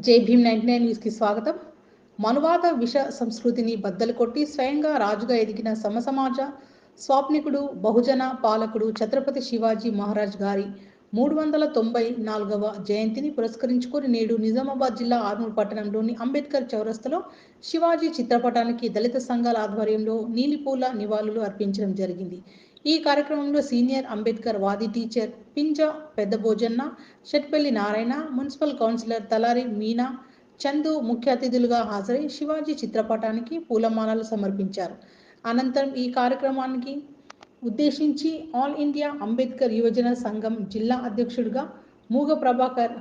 జై భీమ్ 99 న్యూస్కి స్వాగతం. మనువాద విష సంస్కృతిని బద్దలు కొట్టి స్వయంగా రాజుగా ఎదిగిన సమసమాజ స్వాప్నికుడు బహుజన పాలకుడు ఛత్రపతి శివాజీ మహారాజ్ గారి 394వ జయంతిని పురస్కరించుకొని నేడు నిజామాబాద్ జిల్లా ఆర్మూర్ పట్టణంలోని అంబేద్కర్ చౌరస్తాలో శివాజీ చిత్రపటానికి దళిత సంఘాల ఆధ్వర్యంలో నీలిపూల నివాళులు అర్పించడం జరిగింది. ఈ కార్యక్రమంలో సీనియర్ అంబేద్కర్ వాది teacher Pinja Peddabhojanna, Shetpalli Narayana, municipal councillor Talari Meena, Chandu ముఖ్య అతిథులుగా హాజరై శివాజీ చిత్రపటానికి పూలమాలలు సమర్పించారు. అనంతరం ఈ కార్యక్రమానికి ఉద్దేశించి ఆల్ ఇండియా అంబేద్కర్ యువజన సంఘం జిల్లా అధ్యక్షుడిగా మూగ ప్రభాకర్,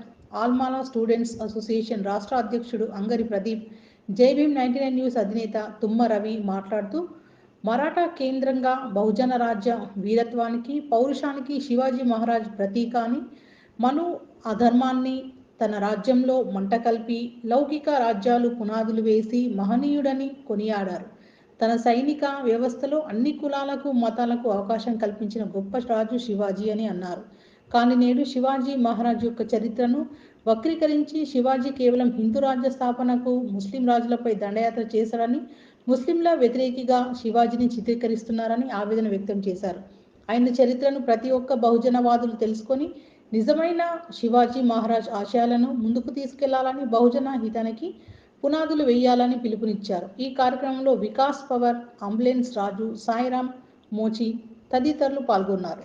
ఆల్మాలా స్టూడెంట్స్ అసోసియేషన్ రాష్ట్ర అధ్యక్షుడు అంగరి ప్రదీప్, జై భీమ్ 99 న్యూస్ అధినేత తుమ్మ రవి మాట్లాడుతూ మరాఠా కేంద్రంగా బహుజన రాజ్య వీరత్వానికి పౌరుషానికి శివాజీ మహారాజ్ ప్రతీక అని, మను అధర్మాన్ని తన రాజ్యంలో మంట కలిపి లౌకిక రాజ్యాలు పునాదులు వేసి మహనీయుడని కొనియాడారు. తన సైనిక వ్యవస్థలో అన్ని కులాలకు మతాలకు అవకాశం కల్పించిన గొప్ప రాజు శివాజీ అని అన్నారు. కానీ నేడు శివాజీ మహారాజ్ యొక్క చరిత్రను వక్రీకరించి శివాజీ కేవలం హిందూ రాజ్య స్థాపనకు ముస్లిం రాజులపై దండయాత్ర చేశాడని, ముస్లింల వ్యతిరేకిగా శివాజీని చిత్రీకరిస్తున్నారని ఆవేదన వ్యక్తం చేశారు. ఆయన చరిత్రను ప్రతి ఒక్క బహుజనవాదులు తెలుసుకొని నిజమైన శివాజీ మహారాజ్ ఆశయాలను ముందుకు తీసుకెళ్లాలని, బహుజన హితానికి పునాదులు వేయాలని పిలుపునిచ్చారు. ఈ కార్యక్రమంలో వికాస్ పవర్, అంబులెన్స్ రాజు, సాయిరాం, మోచి తదితరులు పాల్గొన్నారు.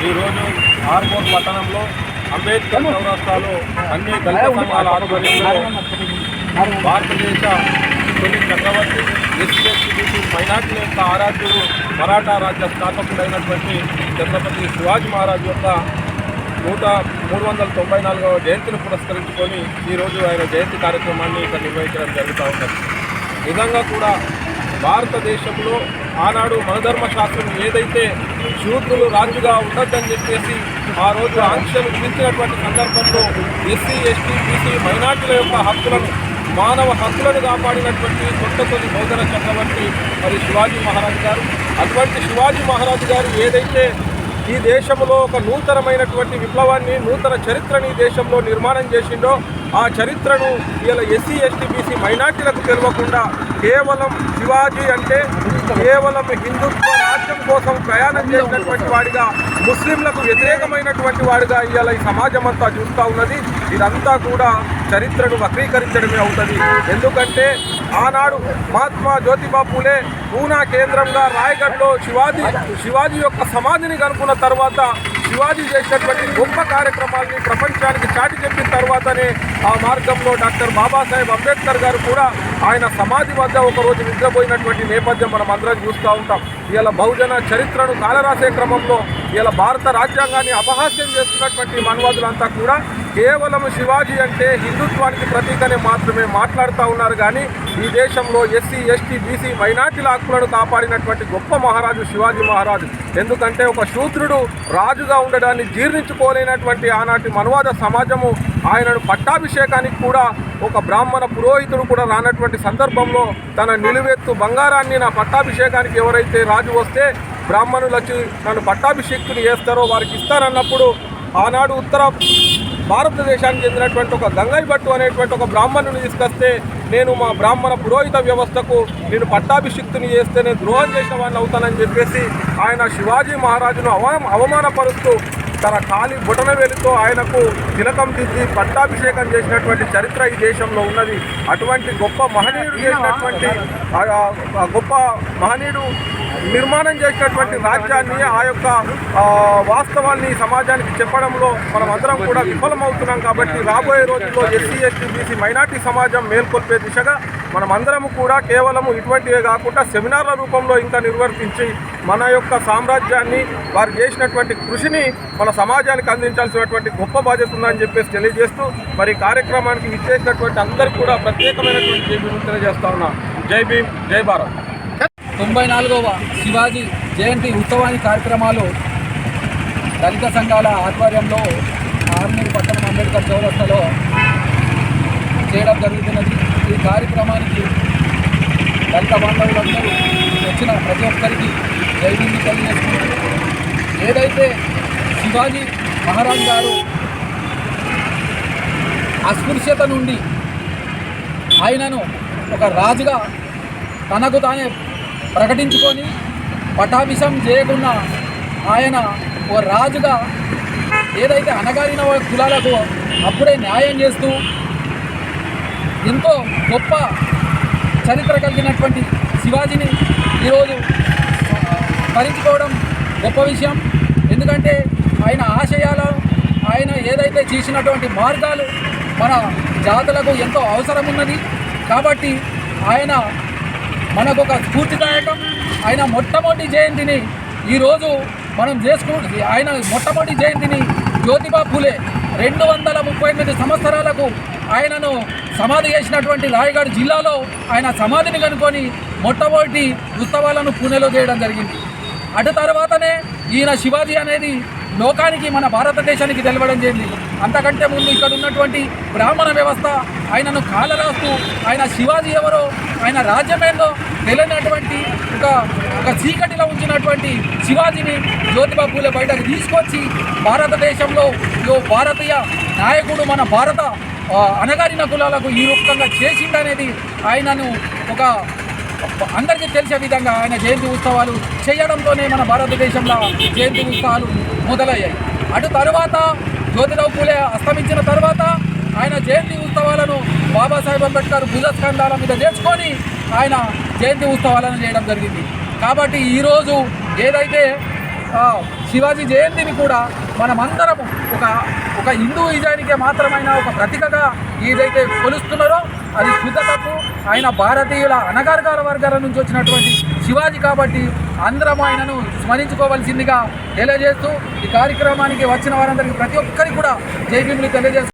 ఈరోజు ఆర్మూర్ పట్టణంలో అంబేద్కర్ చౌరస్తాలో అన్ని దళిత సంఘాల ఆధ్వర్యంలో భారతదేశ తొలి చక్రవర్తి ఎస్సీ మైనార్టీల యొక్క ఆరాధ్యుడు మరాఠా రాజ్య స్థాపకుడైనటువంటి ఛత్రపతి శివాజీ మహారాజ్ యొక్క 394వ జయంతిని పురస్కరించుకొని ఈరోజు ఆయన జయంతి కార్యక్రమాన్ని ఇక్కడ నిర్వహించడం జరుగుతూ ఉన్నది. నిజంగా కూడా భారతదేశంలో ఆనాడు మనధర్మ శాస్త్రం ఏదైతే శూద్రులు రాజుగా ఉండొద్దని చెప్పేసి ఆ రోజు ఆంక్షలు విధించినటువంటి సందర్భంలో ఎస్సీ, ఎస్టీ, బీసీ మైనార్టీల యొక్క హక్కులను, మానవ హక్కులను కాపాడినటువంటి తొలి బహుజన చక్రవర్తి మరి శివాజీ మహారాజ్ గారు. అటువంటి శివాజీ మహారాజ్ గారు ఏదైతే ఈ దేశంలో ఒక నూతనమైనటువంటి విప్లవాన్ని, నూతన చరిత్రని ఈ దేశంలో నిర్మాణం చేసిండో ఆ చరిత్రను ఇలా ఎస్సీ, ఎస్టీ, బీసీ మైనార్టీలకు తెలియకుండా కేవలం శివాజీ అంటే కేవలం హిందుత్వ రాజ్యం కోసం ప్రయాణం చేసినటువంటి వాడిగా, ముస్లింలకు వ్యతిరేకమైనటువంటి వాడిగా ఇవాళ ఈ సమాజం అంతా చూస్తూ ఉన్నది. ఇదంతా కూడా చరిత్రను వక్రీకరించడమే అవుతుంది. ఎందుకంటే ఆనాడు మహాత్మా జ్యోతిబా పూలే పూనా కేంద్రంగా రాయగఢ్లో శివాజీ యొక్క సమాధిని కనుక్కున్న తర్వాత శివాజీ చేసినటువంటి గొప్ప కార్యక్రమాల్ని ప్రపంచానికి చాటి చెప్పిన తర్వాతనే ఆ మార్గంలో డాక్టర్ బాబాసాహెబ్ అంబేద్కర్ గారు కూడా ఆయన సమాధి వద్ద ఒకరోజు నిద్రపోయినటువంటి నేపథ్యం మనం అందరం చూస్తూ ఉంటాం. ఇలా బహుజన చరిత్రను కాలరాసే క్రమంలో ఇలా భారత రాజ్యాంగాన్ని అపహాస్యం చేస్తున్నటువంటి మనువాదులంతా కూడా కేవలం శివాజీ అంటే హిందుత్వానికి ప్రతీకనే మాత్రమే మాట్లాడుతూ ఉన్నారు. కానీ ఈ దేశంలో ఎస్సీ, ఎస్టీ, బీసీ మైనార్టీల హక్కులను కాపాడినటువంటి గొప్ప మహారాజు శివాజీ మహారాజు. ఎందుకంటే ఒక శూద్రుడు రాజుగా ఉండడాన్ని జీర్ణించుకోలేనటువంటి ఆనాటి మనువాద సమాజము ఆయనను పట్టాభిషేకానికి కూడా ఒక బ్రాహ్మణ పురోహితుడు కూడా రానటువంటి సందర్భంలో తన నిలువెత్తు బంగారాన్ని నా పట్టాభిషేకానికి ఎవరైతే రాజు వస్తే బ్రాహ్మణులు వచ్చి నన్ను పట్టాభిషేక్తుని చేస్తారో వారికి ఇస్తానన్నప్పుడు ఆనాడు ఉత్తర భారతదేశానికి చెందినటువంటి ఒక గంగయ్య భట్టు అనేటువంటి ఒక బ్రాహ్మణుని తీసుకొస్తే నేను మా బ్రాహ్మణ పురోహిత వ్యవస్థకు నేను పట్టాభిషిక్తుని చేస్తే నేను ద్రోహం చేసిన వాడిని అవుతానని చెప్పేసి ఆయన శివాజీ మహారాజును అవమానపరుస్తూ తన ఖాళీ బొటనవేలుతో ఆయనకు తిలకం దిద్ది పట్టాభిషేకం చేసినటువంటి చరిత్ర ఈ దేశంలో ఉన్నది. అటువంటి గొప్ప మహనీయుడు చేసినటువంటి గొప్ప మహనీయుడు నిర్మాణం చేసినటువంటి రాజ్యాన్ని, ఆ యొక్క వాస్తవాన్ని సమాజానికి చెప్పడంలో మనం అందరం కూడా విఫలమవుతున్నాం. కాబట్టి రాబోయే రోజుల్లో ఎస్సీ, ఎస్టీ, బీసీ మైనార్టీ సమాజం మేల్కొల్పే దిశగా మనం అందరం కూడా కేవలం ఇటువంటివే కాకుండా సెమినార్ల రూపంలో ఇంకా నిర్వర్తించి మన యొక్క సామ్రాజ్యాన్ని, వారు చేసినటువంటి కృషిని మన సమాజానికి అందించాల్సినటువంటి గొప్ప బాధ్యత ఉందని చెప్పేసి తెలియజేస్తూ మరి కార్యక్రమానికి ఇచ్చేసినటువంటి అందరికీ కూడా ప్రత్యేకమైనటువంటి జై భీమ్ తెలియజేస్తా ఉన్నా. జై భీమ్, జై భారత్. 94వ శివాజీ జయంతి ఉత్సవాన్ని కార్యక్రమాలు దళిత సంఘాల ఆధ్వర్యంలో ఆర్మూర్ పట్టణం అంబేద్కర్ చౌరస్తాలో చేయడం జరుగుతున్నది. ఈ కార్యక్రమానికి దళిత బాంధవులందరూ వచ్చిన ప్రతి ఒక్కరికి జై భీమ్ తెలియజేస్తున్నారు. ఏదైతే శివాజీ మహారాజ్ గారు అస్పృశ్యత నుండి ఆయనను ఒక రాజుగా తనకు తానే ప్రకటించుకొని పటాభిషం చేయకుండా ఆయన ఓ రాజుగా ఏదైతే అణగారిన కులాలకు అప్పుడే న్యాయం చేస్తూ ఎంతో గొప్ప చరిత్ర కలిగినటువంటి శివాజీని ఈరోజు స్మరించుకోవడం గొప్ప విషయం. ఎందుకంటే ఆయన ఆశయాలు, ఆయన ఏదైతే చేసినటువంటి మార్గాలు మన జాతులకు ఎంతో అవసరం ఉన్నది. కాబట్టి ఆయన మనకొక స్ఫూర్తిదాయకం. ఆయన మొట్టమొదటి జయంతిని ఈరోజు మనం ఆయన మొట్టమొదటి జయంతిని జ్యోతిబా ఫూలే 238 సంవత్సరాలకు ఆయనను సమాధి చేసినటువంటి రాయగఢ్ జిల్లాలో ఆయన సమాధిని కనుకొని మొట్టమొదటి ఉత్సవాలను పూణేలో చేయడం జరిగింది. అటు తర్వాతనే ఈయన శివాజీ అనేది లోకానికి, మన భారతదేశానికి తెలవడం జరిగింది. అంతకంటే ముందు ఇక్కడ ఉన్నటువంటి బ్రాహ్మణ వ్యవస్థ ఆయనను కాలరాస్తూ ఆయన శివాజీ ఎవరో, ఆయన రాజ్యమేందో తెలియనటువంటి ఒక చీకటిలో ఉంచినటువంటి శివాజీని జ్యోతిబా ఫూలే బయటకు తీసుకొచ్చి భారతదేశంలో భారతీయ నాయకుడు, మన భారత అణగారిన కులాలకు ఈ రూపంగా చేసిందనేది ఆయనను ఒక అందరికీ తెలిసే విధంగా ఆయన జయంతి ఉత్సవాలు చేయడంతోనే మన భారతదేశంలో జయంతి ఉత్సవాలు మొదలయ్యాయి. అటు తర్వాత జ్యోతిరావు ఫూలే అస్తమించిన తర్వాత ఆయన జయంతి ఉత్సవాలను బాబాసాహెబ్ అంబేద్కర్ భుజస్కంధాల మీద చేసుకొని ఆయన జయంతి ఉత్సవాలను చేయడం జరిగింది. కాబట్టి ఈరోజు ఏదైతే శివాజీ జయంతిని కూడా మనమందరము ఒక హిందూయిజానికే మాత్రమైన ఒక ప్రతీకగా ఏదైతే కొలుస్తున్నారో అది శుద్ధ తప్పు. ఆయన భారతీయుల అణగారిన వర్గాల నుంచి వచ్చినటువంటి శివాజీ కాబట్టి అందరం ఆయనను స్మరించుకోవాల్సిందిగా తెలియజేస్తూ ఈ కార్యక్రమానికి వచ్చిన వారందరికీ ప్రతి ఒక్కరికి కూడా జై భీములు తెలియజేస్తూ